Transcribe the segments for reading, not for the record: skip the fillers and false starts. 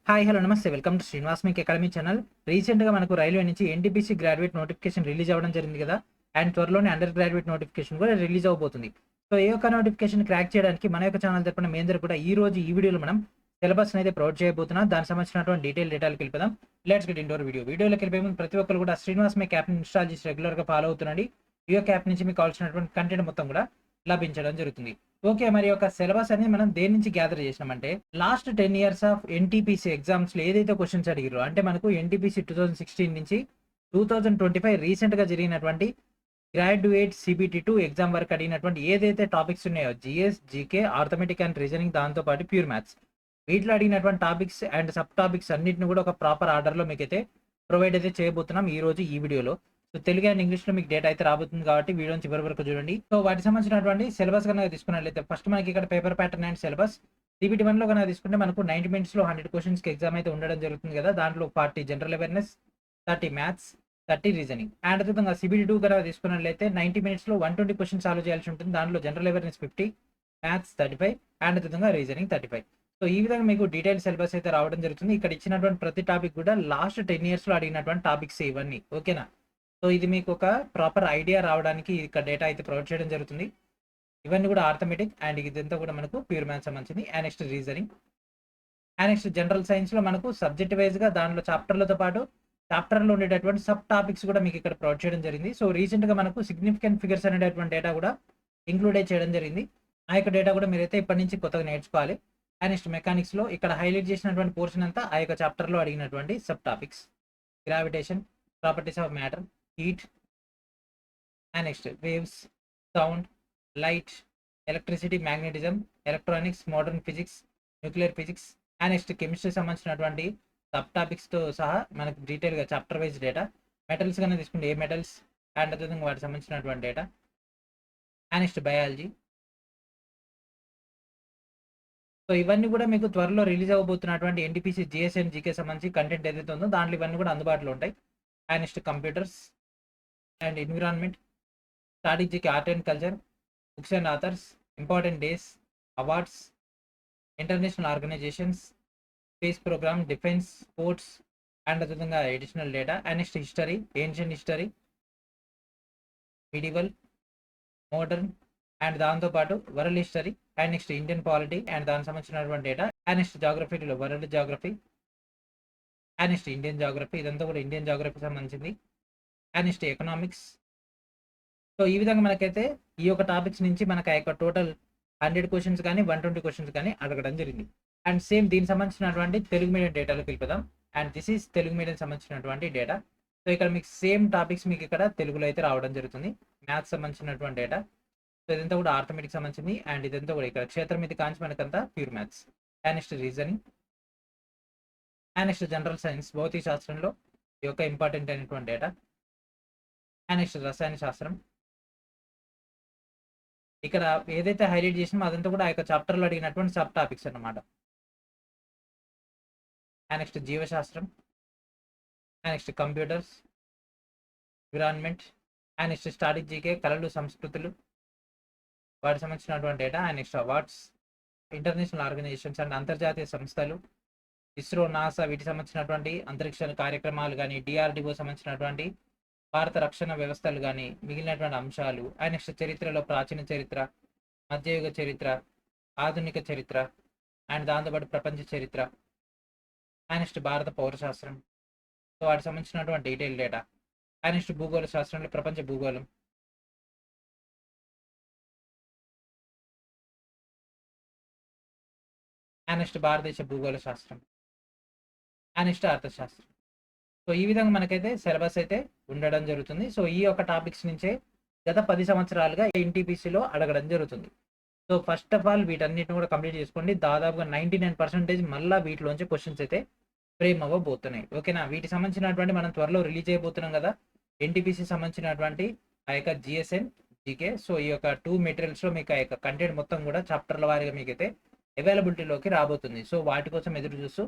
Hi hello నమస్తే welcome to Srinivas మీకు academy channel. రీసెంట్గా మనకు రైల్వే నుంచి ఎన్టీపీసీ గ్రాడ్యుయేట్ నోటిఫికేషన్ రిలీజ్ అవ్వడం జరిగింది కదా. అండ్ త్వరలోనే అండర్ గ్రాడ్యుయేట్ నోటిఫికేషన్ కూడా రిలీజ్ అవబోతుంది. సో ఈ యొక్క నోటిఫికేషన్ క్రాక్ చేయడానికి మన యొక్క ఛానల్ తరపున మీ అందరూ కూడా ఈ రోజు ఈ వీడియోలో మనం సిలబస్ అయితే ప్రొవైడ్ చేయబోతున్నాం. దానికి సంబంధించినటువంటి డేటాలకు వెళ్ళిపోదాం. లెట్స్ గెట్ ఇంటూ వీడియోలోకి వెళ్ళిపోయే ముందు ప్రతి ఒక్కరు కూడా శ్రీనివాస్ మీకు యాప్ని ఇన్స్టాల్ చేసి రెగ్యులర్గా ఫాలో అవుతుండండి. ఈ యొక్క యాప్ నుంచి మీకు కావాల్సినటువంటి కంటెంట్ మొత్తం కూడా లభించడం జరుగుతుంది. ఓకే, మరి యొక్క సిలబస్ అనేది మనం దేని నుంచి గ్యాదర్ చేసినామంటే last 10 years of NTPC exams లో ఏదైతే క్వశ్చన్స్ అడిగారో అంటే మనకు ఎన్టీపీసీ 2016 నుంచి 2025 రీసెంట్ గా జరిగినటువంటి గ్రాడ్యుయేట్ CBT2 ఎగ్జామ్ వరకు అడిగినటువంటి ఏదైతే టాపిక్స్ ఉన్నాయో GS, GK, arithmetic and reasoning, దాంతో పాటు ప్యూర్ మ్యాథ్స్, వీటిలో అడిగినటువంటి టాపిక్స్ అండ్ సబ్ టాపిక్స్ అన్నిటిని కూడా ఒక ప్రాపర్ ఆర్డర్ లో మీకైతే ప్రొవైడ్ అయితే చేయబోతున్నాం ఈ రోజు ఈ వీడియోలో. సో తెలుగు అండ్ ఇంగ్లీష్ లో మీకు డేటా అయితే రాబోతుంది కాబట్టి వీడియో చివరి వరకు చూడండి. సో వాటికి సంబంధించినటువంటి సిలబస్ కనుక తీసుకున్నట్లయితే ఫస్ట్ మనకి ఇక్కడ paper pattern and syllabus CBT1 లో కనుక తీసుకుంటే మనకు 90 మినిట్స్ లో 100 క్వశ్చన్స్ కి ఎగ్జామ్ అయితే ఉండడం జరుగుతుంది కదా. దాంట్లో 40 general awareness, 30 maths, 30 reasoning. And అదేవిధంగా CBT2 కనుక తీసుకున్నట్లయితే 90 మినిట్స్ లో 120 క్వశ్చన్స్ సాల్వ్ చేయాల్సి ఉంటుంది. దాంట్లో జనరల్ అవేర్నెస్ 50, మ్యాథ్స్ 35 అండ్ అదేవిధంగా రీజనింగ్ 35. సో ఈ విధంగా మీకు డీటెయిల్ సిలబస్ అయితే రావడం జరుగుతుంది. ఇక్కడ ఇచ్చినటువంటి ప్రతి టాపిక్ కూడా లాస్ట్ 10 ఇయర్స్ లో అడిగినటువంటి టాపిక్స్ ఇవన్నీ. ఓకేనా? సో ఇది మీకు ఒక ప్రాపర్ ఐడియా రావడానికి ఇక్కడ డేటా అయితే ప్రొవైడ్ చేయడం జరుగుతుంది. ఇవన్నీ కూడా ఆర్థమెటిక్ అండ్ ఇదంతా కూడా మనకు ప్యూర్ మ్యాథ్స్ సంబంధించింది. And next reasoning and next general science లో మనకు సబ్జెక్ట్ వైజ్ గా దాంట్లో చాప్టర్లతో పాటు చాప్టర్ లో ఉండేటటువంటి సబ్ టాపిక్స్ కూడా మీకు ఇక్కడ ప్రొవైడ్ చేయడం జరిగింది. సో రీసెంట్ గా మనకు సిగ్నిఫికెంట్ ఫిగర్స్ అనేటటువంటి డేటా కూడా ఇంక్లూడ్ చేయడం జరిగింది. ఆ యొక్క డేటా కూడా మీరైతే ఇప్పటి నుంచి కొత్తగా నేర్చుకోవాలి. అండ్ నెక్స్ట్ మెకానిక్స్ లో ఇక్కడ హైలైట్ చేసినటువంటి పోర్షన్ అంతా ఆ యొక్క చాప్టర్ లో అడిగినటువంటి sub topics: gravitation, properties of matter, heat, and next waves, sound, light, electricity, magnetism, electronics, modern physics, nuclear physics, and next chemistry సంబంధించినటువంటి సబ్ టాపిక్స్ తో సహా మనకు డీటెయిల్ గా చాప్టర్ వైజ్ డేటా. మెటల్స్ కన్నా తీసుకుంటే ఏ మెటల్స్ అండ్ అదేవిధంగా వాటికి సంబంధించినటువంటి data. And next biology. So ఇవన్నీ కూడా మీకు త్వరలో రిలీజ్ అవ్వబోతున్నటువంటి ఎన్టీపీసీ జిఎస్ అండ్ జీకే సంబంధించి కంటెంట్ ఏదైతే ఉందో దాంట్లో ఇవన్నీ కూడా అందుబాటులో ఉంటాయి. And next computers and environment, strategic art and culture, books and authors, important days, awards, international organizations, space programme, defence, sports and అదేవిధంగా additional data. And next history, ancient history, medieval, modern and దాంతోపాటు world history. And next Indian polity and దానికి సంబంధించినటువంటి data. And next జాగ్రఫీలో world geography and next Indian geography, ఇదంతా కూడా Indian geography సంబంధించింది. And next economics. So ఈ విధంగా మనకైతే ఈ యొక్క టాపిక్స్ నుంచి మనకు ఆ యొక్క టోటల్ 100 క్వశ్చన్స్ కానీ 120 క్వశ్చన్స్ కానీ అడగడం జరిగింది. అండ్ సేమ్ దీనికి సంబంధించినటువంటి తెలుగు మీడియం డేటాలోకి వెళ్ళిపోదాం. And this is Telugu medium సంబంధించినటువంటి డేటా. సో ఇక్కడ మీకు సేమ్ టాపిక్స్ మీకు ఇక్కడ తెలుగులో అయితే రావడం జరుగుతుంది. మ్యాథ్స్ సంబంధించినటువంటి డేటా. సో ఇదంతా కూడా ఆర్థమెటిక్ సంబంధించింది. అండ్ ఇదంతా కూడా ఇక్కడ క్షేత్రమితి కాంచి మనకంతా pure maths. And next reasoning and next general science, భౌతిక శాస్త్రంలో ఈ యొక్క ఇంపార్టెంట్ అయినటువంటి డేటా. అండ్ నెక్స్ట్ రసాయన శాస్త్రం. ఇక్కడ ఏదైతే హైలైట్ చేసినామో అదంతా కూడా ఆ యొక్క చాప్టర్లో అడిగినటువంటి సబ్ టాపిక్స్ అన్నమాట. అండ్ నెక్స్ట్ జీవశాస్త్రం and next computers, environment and next స్ట్రాటజీకే, కళలు, సంస్కృతులు, వాటికి సంబంధించినటువంటి data. And next awards, international organizations and అంతర్జాతీయ సంస్థలు, ఇస్రో, నాసా, వీటికి సంబంధించినటువంటి అంతరిక్ష కార్యక్రమాలు కానీ, DRDO సంబంధించినటువంటి భారత రక్షణ వ్యవస్థలు కానీ, మిగిలినటువంటి అంశాలు. అండ్ నెక్స్ట్ చరిత్రలో ప్రాచీన చరిత్ర, మధ్యయుగ చరిత్ర, ఆధునిక చరిత్ర అండ్ దాంతోపాటు ప్రపంచ చరిత్ర. అండ్ నెక్స్ట్ భారత పౌరశాస్త్రం, సో వాటికి సంబంధించినటువంటి డీటెయిల్ డేటా. అండ్ నెక్స్ట్ భూగోళ శాస్త్రంలో ప్రపంచ భూగోళం. అండ్ నెక్స్ట్ భారతదేశ భూగోళ శాస్త్రం. అండ్ నెక్స్ట్ అర్థశాస్త్రం. సో ఈ విధంగా మనకైతే సిలబస్ అయితే ఉండడం జరుగుతుంది. సో ఈ యొక్క టాపిక్స్ నుంచే గత 10 సంవత్సరాలుగా ఎన్టీపీసీలో అడగడం జరుగుతుంది. సో ఫస్ట్ ఆఫ్ ఆల్ వీటన్నిటిని కూడా కంప్లీట్ చేసుకోండి. దాదాపుగా 99% మళ్ళీ వీటిలోంచి క్వశ్చన్స్ అయితే ఫ్రేమ్ అవ్వబోతున్నాయి. ఓకేనా? వీటికి సంబంధించినటువంటి మనం త్వరలో రిలీజ్ అయిపోతున్నాం కదా ఎన్టీపీసీ సంబంధించినటువంటి ఆ యొక్క జిఎస్ఎన్ జీకే. సో ఈ యొక్క 2 మెటీరియల్స్ లో మీకు ఆ యొక్క కంటెంట్ మొత్తం కూడా చాప్టర్ల వారీగా మీకైతే అవైలబిలిటీలోకి రాబోతుంది. సో వాటి కోసం ఎదురు చూస్తూ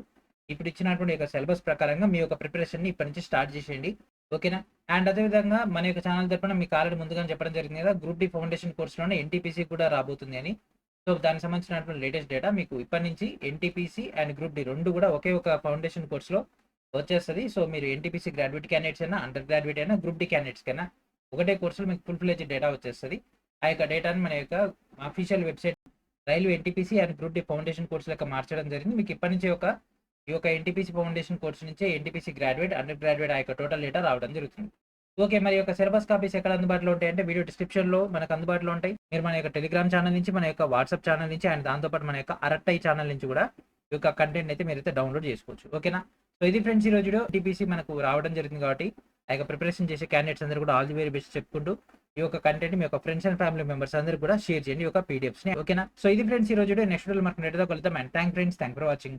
ఇప్పుడు ఇచ్చినటువంటి యొక్క సిలబస్ ప్రకారంగా మీ యొక్క ప్రిపరేషన్ని ఇప్పటి నుంచి స్టార్ట్ చేసేయండి. ఓకేనా? అండ్ అదేవిధంగా మన యొక్క ఛానల్ తరపున మీకు ఆల్రెడీ ముందుగానే చెప్పడం జరిగింది కదా, గ్రూప్ డి ఫౌండేషన్ కోర్సులోనే ఎన్టీపీసీ కూడా రాబోతుంది అని. సో దానికి సంబంధించినటువంటి లేటెస్ట్ డేటా మీకు ఇప్పటి నుంచి ఎన్టీపీసీ అండ్ గ్రూప్ డి 2 కూడా ఒకే ఒక ఫౌండేషన్ కోర్స్‌లో వచ్చేస్తది. సో మీరు ఎన్టీపీసీ గ్రాడ్యుయేట్ క్యాండిడేట్స్ అయినా, అండర్ గ్రాడ్యుయేట్ అయినా, గ్రూప్ డి క్యాండిడేట్స్‌కైనా ఒకటే కోర్స్‌లో మీకు ఫుల్ ఫ్లెడ్జ్డ్ డేటా వచ్చేస్తది. ఆ యొక్క డేటాని మన యొక్క official website railway NTPC and group D foundation course లెక్క మార్చడం జరిగింది. మీకు ఇప్పటి నుంచి ఈ యొక్క ఎన్టీపీసీ ఫౌండేషన్ కోర్స్ నుంచే ఎన్టీపీసీ గ్రాడ్యుయేట్, అండర్ గ్రాడ్యుయేట్ ఆ యొక్క టోటల్ డేటా రావడం జరుగుతుంది. ఓకే. మరి యొక్క సిలబస్ కాపీస్ ఎక్కడ అందుబాటులో ఉంటాయంటే వీడియో డిస్క్రిప్షన్‌లో మనకు అందుబాటులో ఉంటాయి. మీరు మన యొక్క టెలిగ్రామ్ ఛానల్ నుంచి, మన యొక్క వాట్సాప్ ఛానల్ నుంచి అండ్ దాంతో పాటు మన యొక్క అరట్టై ఛానల్ నుంచి కూడా ఈ యొక్క కంటెంట్ అయితే మీరైతే డౌన్‌లోడ్ చేసుకోవచ్చు. ఓకేనా? సో ఇది ఫ్రెండ్స్ ఈరోజు వీడియో. టీపీసీ మనకు రావడం జరిగింది కాబట్టి ఆ యొక్క ప్రిపరేషన్ చేసే క్యాండిడేట్స్ అందరూ కూడా ఆల్ ది వెరీ బెస్ట్ చెప్పుకుంటూ ఈ యొక్క కంటెంట్ మీ యొక్క ఫ్రెండ్స్ అండ్ ఫ్యామిలీ మెంబర్స్ అందరూ కూడా షేర్ చేయండి ఈ యొక్క పీడిఎఫ్స్‌ని. ఓకేనా? సో ఇది ఫ్రెండ్స్ ఈరోజు వీడియో. నెక్స్ట్ వీడియోలో మనకు నెట్‌తో కలుద్దాం. And thank friends. Thank for watching.